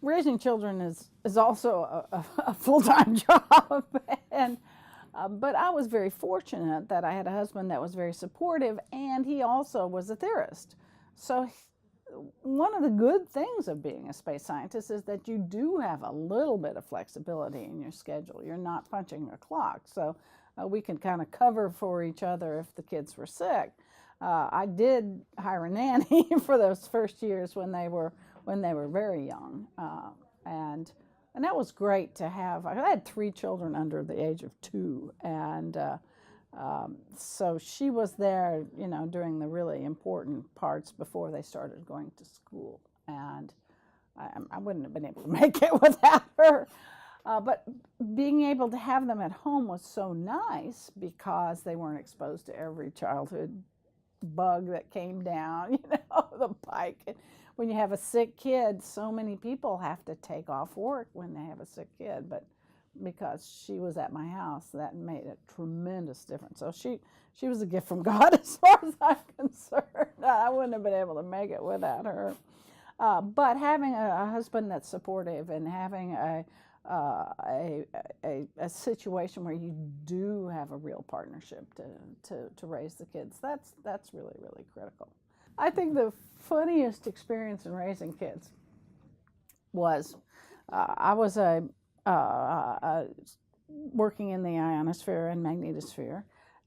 Raising children is also a full-time job, and but I was very fortunate that I had a husband that was very supportive, and he also was a theorist. So one of the good things of being a space scientist is that you do have a little bit of flexibility in your schedule. You're not punching a clock, so we can kind of cover for each other if the kids were sick. I did hire a nanny for those first years when they were very young, and that was great to have. I had 3 children under the age of 2, and so she was there, during the really important parts before they started going to school, and I wouldn't have been able to make it without her. But being able to have them at home was so nice because they weren't exposed to every childhood bug that came down, the pike. When you have a sick kid, so many people have to take off work when they have a sick kid, but because she was at my house, that made a tremendous difference. So she was a gift from God as far as I'm concerned. I wouldn't have been able to make it without her. But having a husband that's supportive and having a situation where you do have a real partnership to raise the kids, that's really, really critical. I think the funniest experience in raising kids was I was working in the ionosphere and magnetosphere,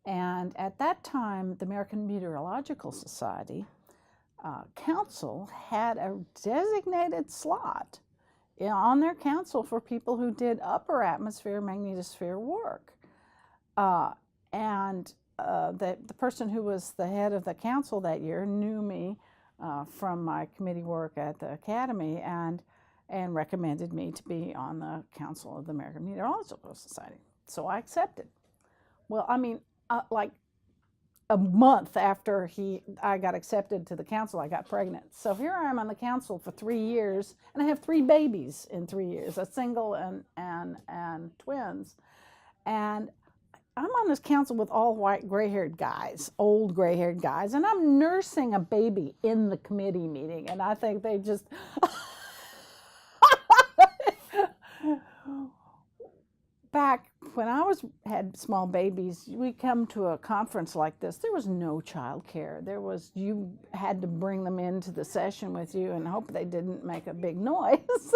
and at that time the American Meteorological Society Council had a designated slot on their council for people who did upper atmosphere magnetosphere work, and the person who was the head of the council that year knew me from my committee work at the academy and recommended me to be on the council of the American Meteorological Society. So I accepted. Well, I mean, like a month after I got accepted to the council, I got pregnant. So here I am on the council for 3 years, and I have 3 babies in 3 years, a single and twins. And I'm on this council with all white, gray-haired guys, old gray-haired guys, and I'm nursing a baby in the committee meeting, and I think they just... Back when I had small babies, we come to a conference like this, there was no child care. You had to bring them into the session with you and hope they didn't make a big noise.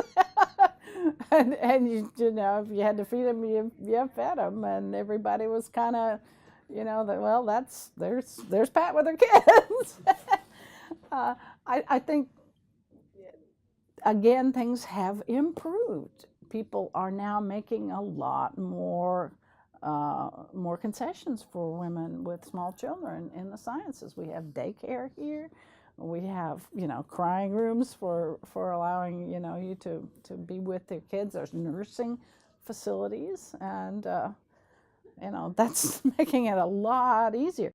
and if you had to feed them, you fed them, and everybody was kind of, well, there's Pat with her kids. I think, again, things have improved. People are now making a lot more concessions for women with small children in the sciences. We have daycare here. We have, crying rooms for allowing, you to be with their kids. There's nursing facilities, and, that's making it a lot easier.